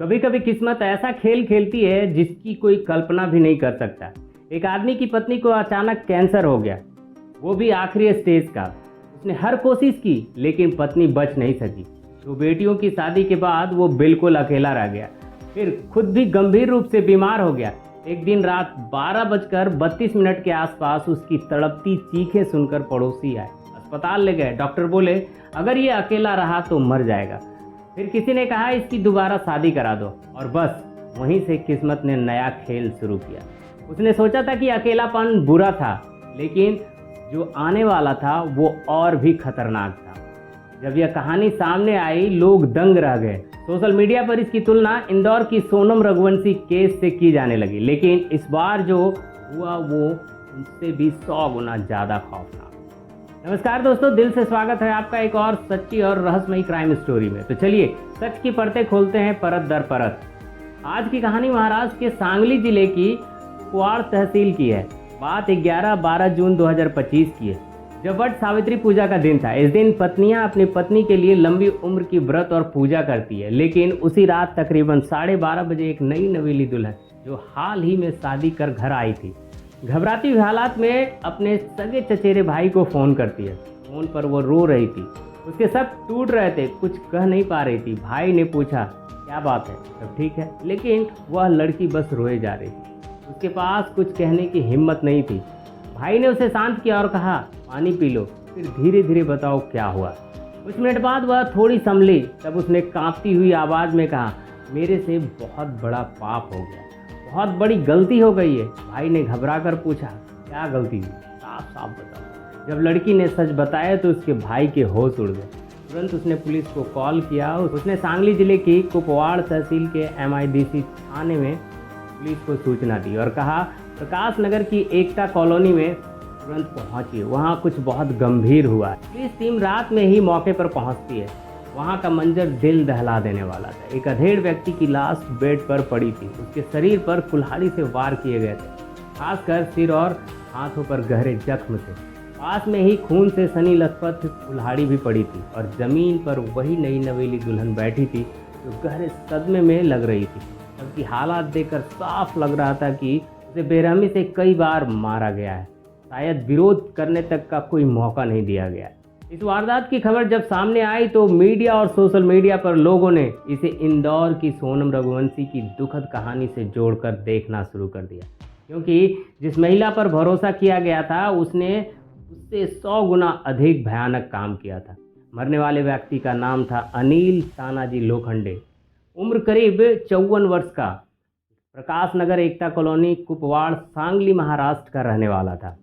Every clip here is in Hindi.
कभी कभी किस्मत ऐसा खेल खेलती है जिसकी कोई कल्पना भी नहीं कर सकता। एक आदमी की पत्नी को अचानक कैंसर हो गया, वो भी आखिरी स्टेज का। उसने हर कोशिश की लेकिन पत्नी बच नहीं सकी। 2 बेटियों की शादी के बाद वो बिल्कुल अकेला रह गया, फिर खुद भी गंभीर रूप से बीमार हो गया। एक दिन रात 12:32 के आसपास उसकी तड़पती चीखें सुनकर पड़ोसी आए, अस्पताल ले गए। डॉक्टर बोले अगर ये अकेला रहा तो मर जाएगा। फिर किसी ने कहा इसकी दोबारा शादी करा दो, और बस वहीं से किस्मत ने नया खेल शुरू किया। उसने सोचा था कि अकेलापन बुरा था, लेकिन जो आने वाला था वो और भी खतरनाक था। जब यह कहानी सामने आई लोग दंग रह गए। सोशल मीडिया पर इसकी तुलना इंदौर की सोनम रघुवंशी केस से की जाने लगी, लेकिन इस बार जो हुआ वो उनसे भी 100 गुना ज़्यादा खौफनाक। नमस्कार दोस्तों, दिल से स्वागत है आपका एक और सच्ची और रहस्यमयी क्राइम स्टोरी में। तो चलिए सच की परतें खोलते हैं परत दर परत। आज की कहानी महाराष्ट्र के सांगली जिले की कुपवाड़ तहसील की है। बात 11-12 जून 2025 की है, जब वट सावित्री पूजा का दिन था। इस दिन पत्नियां अपनी पत्नी के लिए लंबी उम्र की व्रत और पूजा करती है, लेकिन उसी रात तकरीबन 12:30 बजे एक नई नवेली दुल्हन जो हाल ही में शादी कर घर आई थी, घबराती हुई हालात में अपने सगे चचेरे भाई को फ़ोन करती है। फ़ोन पर वो रो रही थी, उसके सब टूट रहे थे, कुछ कह नहीं पा रही थी। भाई ने पूछा क्या बात है, सब ठीक है? लेकिन वह लड़की बस रोए जा रही थी, उसके पास कुछ कहने की हिम्मत नहीं थी। भाई ने उसे शांत किया और कहा पानी पी लो, फिर धीरे धीरे बताओ क्या हुआ। कुछ मिनट बाद वह थोड़ी संभली, तब उसने कांपती हुई आवाज़ में कहा मेरे से बहुत बड़ा पाप हो गया, बहुत बड़ी गलती हो गई है। भाई ने घबरा कर पूछा क्या गलती हुई, साफ साफ बताओ। जब लड़की ने सच बताया तो उसके भाई के होश उड़ गए। तुरंत उसने पुलिस को कॉल किया। उसने सांगली जिले की कुपवाड़ तहसील के MIDC थाने में पुलिस को सूचना दी और कहा प्रकाश नगर की एकता कॉलोनी में तुरंत पहुंचिए, वहाँ कुछ बहुत गंभीर हुआ है। पुलिस टीम रात में ही मौके पर पहुंचती है। वहाँ का मंजर दिल दहला देने वाला था। एक अधेड़ व्यक्ति की लाश बेड पर पड़ी थी, उसके शरीर पर कुल्हाड़ी से वार किए गए थे, खासकर सिर और हाथों पर गहरे जख्म थे। पास में ही खून से सनी लथपथ कुल्हाड़ी भी पड़ी थी और जमीन पर वही नई नवेली दुल्हन बैठी थी जो गहरे सदमे में लग रही थी। सबकी हालात देखकर साफ लग रहा था कि उसे बेरहमी से कई बार मारा गया है, शायद विरोध करने तक का कोई मौका नहीं दिया गया। इस वारदात की खबर जब सामने आई तो मीडिया और सोशल मीडिया पर लोगों ने इसे इंदौर की सोनम रघुवंशी की दुखद कहानी से जोड़कर देखना शुरू कर दिया, क्योंकि जिस महिला पर भरोसा किया गया था उसने उससे 100 गुना अधिक भयानक काम किया था। मरने वाले व्यक्ति का नाम था अनिल तानाजी लोखंडे, उम्र करीब 54 वर्ष का, प्रकाश नगर एकता कॉलोनी कुपवाड़ सांगली महाराष्ट्र का रहने वाला था।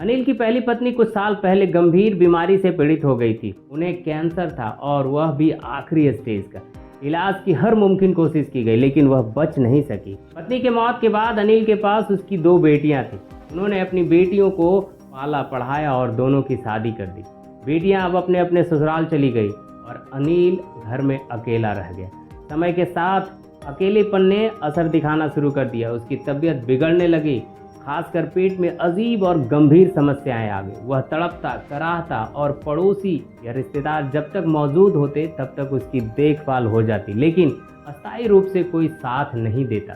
अनिल की पहली पत्नी कुछ साल पहले गंभीर बीमारी से पीड़ित हो गई थी। उन्हें कैंसर था और वह भी आखिरी स्टेज का। इलाज की हर मुमकिन कोशिश की गई लेकिन वह बच नहीं सकी। पत्नी के मौत के बाद अनिल के पास उसकी 2 बेटियां थीं। उन्होंने अपनी बेटियों को पाला पढ़ाया और दोनों की शादी कर दी। बेटियां अब अपने अपने ससुराल चली गई और अनिल घर में अकेला रह गया। समय के साथ अकेलेपन ने असर दिखाना शुरू कर दिया। उसकी तबीयत बिगड़ने लगी, खासकर पेट में अजीब और गंभीर समस्याएं आ गई। वह तड़पता कराहता और पड़ोसी या रिश्तेदार जब तक मौजूद होते तब तक उसकी देखभाल हो जाती, लेकिन अस्थायी रूप से कोई साथ नहीं देता।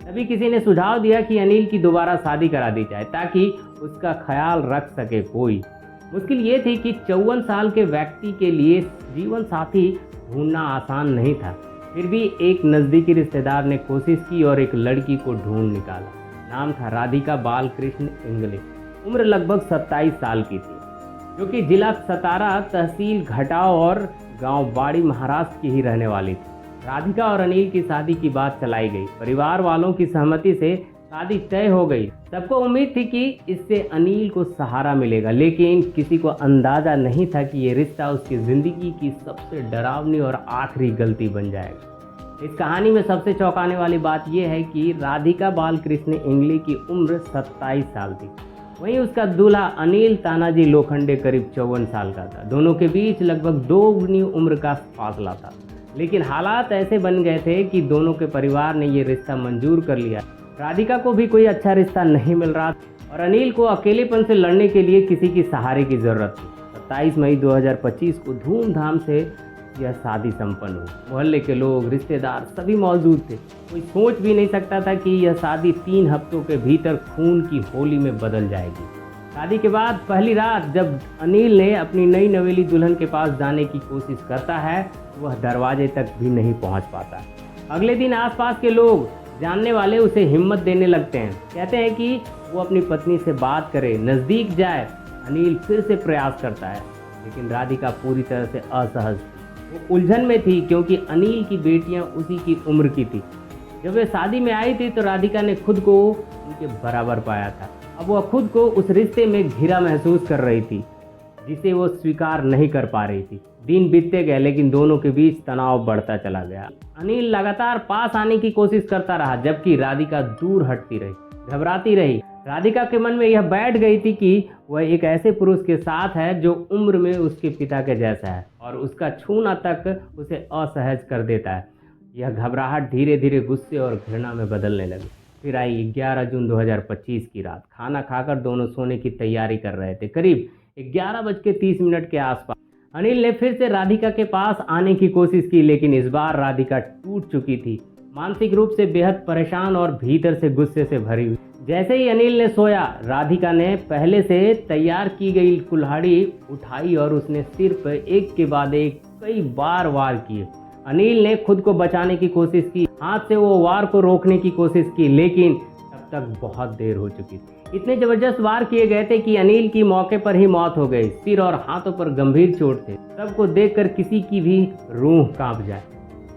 तभी किसी ने सुझाव दिया कि अनिल की दोबारा शादी करा दी जाए ताकि उसका ख्याल रख सके कोई। मुश्किल ये थी कि 54 साल के व्यक्ति के लिए जीवन साथी ढूंढना आसान नहीं था। फिर भी एक नज़दीकी रिश्तेदार ने कोशिश की और एक लड़की को ढूंढ निकाला। नाम था राधिका बालकृष्ण इंगले, उम्र लगभग 27 साल की थी, जो कि जिला सतारा तहसील घटाव और गांव बाड़ी महाराष्ट्र की ही रहने वाली थी। राधिका और अनिल की शादी की बात चलाई गई। परिवार वालों की सहमति से शादी तय हो गई। सबको उम्मीद थी कि इससे अनिल को सहारा मिलेगा, लेकिन किसी को अंदाजा नहीं था कि ये रिश्ता उसकी ज़िंदगी की सबसे डरावनी और आखिरी गलती बन जाएगा। इस कहानी में सबसे चौंकाने वाली बात यह है कि राधिका बालकृष्ण इंगले की उम्र 27 साल थी, वहीं उसका दूल्हा अनिल तानाजी लोखंडे करीब 54 साल का था। दोनों के बीच लगभग 2 गुनी उम्र का फासला था, लेकिन हालात ऐसे बन गए थे कि दोनों के परिवार ने ये रिश्ता मंजूर कर लिया। राधिका को भी कोई अच्छा रिश्ता नहीं मिल रहा और अनिल को अकेलेपन से लड़ने के लिए किसी की सहारे की ज़रूरत थी। 27 मई 2025 को धूमधाम से यह शादी संपन्न हुई। मोहल्ले के लोग, रिश्तेदार सभी मौजूद थे। कोई सोच भी नहीं सकता था कि यह शादी 3 हफ्तों के भीतर खून की होली में बदल जाएगी। शादी के बाद पहली रात जब अनिल ने अपनी नई नवेली दुल्हन के पास जाने की कोशिश करता है तो वह दरवाजे तक भी नहीं पहुंच पाता। अगले दिन आसपास के लोग, जानने वाले उसे हिम्मत देने लगते हैं। कहते हैं कि वो अपनी पत्नी से बात करे, नज़दीक जाए। अनिल फिर से प्रयास करता है, लेकिन राधिका पूरी तरह से असहज थी। वो उलझन में थी क्योंकि अनिल की बेटियां उसी की उम्र की थी। जब वे शादी में आई थी तो राधिका ने खुद को उनके बराबर पाया था। अब वह खुद को उस रिश्ते में घिरा महसूस कर रही थी जिसे वो स्वीकार नहीं कर पा रही थी। दिन बीतते गए लेकिन दोनों के बीच तनाव बढ़ता चला गया। अनिल लगातार पास आने की कोशिश करता रहा जबकि राधिका दूर हटती रही, घबराती रही। राधिका के मन में यह बैठ गई थी कि वह एक ऐसे पुरुष के साथ है जो उम्र में उसके पिता के जैसा है और उसका छूना तक उसे असहज कर देता है। यह घबराहट धीरे धीरे गुस्से और घृणा में बदलने लगी। फिर आई 11 जून 2025 की रात। खाना खाकर दोनों सोने की तैयारी कर रहे थे। करीब 11:30 के आसपास अनिल ने फिर से राधिका के पास आने की कोशिश की, लेकिन इस बार राधिका टूट चुकी थी, मानसिक रूप से बेहद परेशान और भीतर से गुस्से से भरी हुई। जैसे ही अनिल ने सोया, राधिका ने पहले से तैयार की गई कुल्हाड़ी उठाई और उसने सिर पर एक के बाद एक कई बार वार किए। अनिल ने खुद को बचाने की कोशिश की, हाथ से वो वार को रोकने की कोशिश की, लेकिन तब तक बहुत देर हो चुकी थी। इतने जबरदस्त वार किए गए थे कि अनिल की मौके पर ही मौत हो गई। सिर और हाथों पर गंभीर चोट थे। सबको देखकर किसी की भी रूह कांप जाए।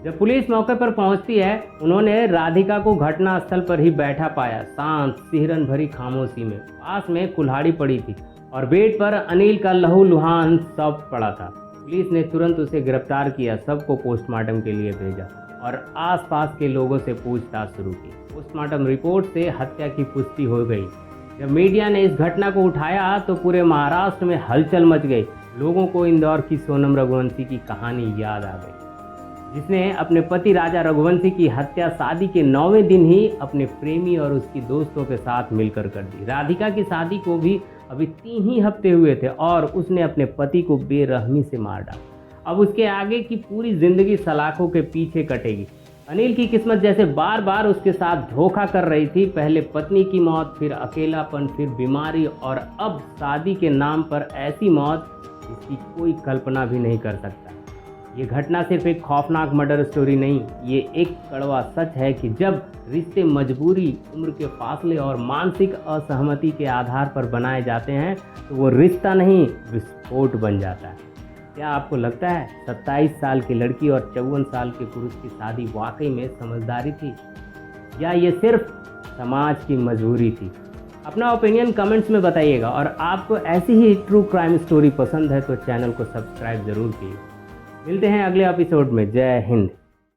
जब पुलिस मौके पर पहुंचती है, उन्होंने राधिका को घटनास्थल पर ही बैठा पाया, शांत, सिहरन भरी खामोशी में। पास में कुल्हाड़ी पड़ी थी और बेड पर अनिल का लहूलुहान शव पड़ा था। पुलिस ने तुरंत उसे गिरफ्तार किया, सबको पोस्टमार्टम के लिए भेजा और आसपास के लोगों से पूछताछ शुरू की। पोस्टमार्टम रिपोर्ट से हत्या की पुष्टि हो गई। जब मीडिया ने इस घटना को उठाया तो पूरे महाराष्ट्र में हलचल मच गई। लोगों को इंदौर की सोनम रघुवंशी की कहानी याद आ गई, जिसने अपने पति राजा रघुवंशी की हत्या शादी के 9वें दिन ही अपने प्रेमी और उसकी दोस्तों के साथ मिलकर कर दी। राधिका की शादी को भी अभी 3 ही हफ्ते हुए थे और उसने अपने पति को बेरहमी से मार डाला। अब उसके आगे की पूरी जिंदगी सलाखों के पीछे कटेगी। अनिल की किस्मत जैसे बार बार उसके साथ धोखा कर रही थी। पहले पत्नी की मौत, फिर अकेलापन, फिर बीमारी और अब शादी के नाम पर ऐसी मौत जिसकी कोई कल्पना भी नहीं कर सकता। ये घटना सिर्फ एक खौफनाक मर्डर स्टोरी नहीं, ये एक कड़वा सच है कि जब रिश्ते मजबूरी, उम्र के फासले और मानसिक असहमति के आधार पर बनाए जाते हैं तो वो रिश्ता नहीं, विस्फोट बन जाता है। क्या आपको लगता है 27 साल की लड़की और 54 साल के पुरुष की शादी वाकई में समझदारी थी, या ये सिर्फ समाज की मजबूरी थी? अपना ओपिनियन कमेंट्स में बताइएगा और आपको ऐसी ही ट्रू क्राइम स्टोरी पसंद है तो चैनल को सब्सक्राइब ज़रूर कीजिए। मिलते हैं अगले एपिसोड में। जय हिंद।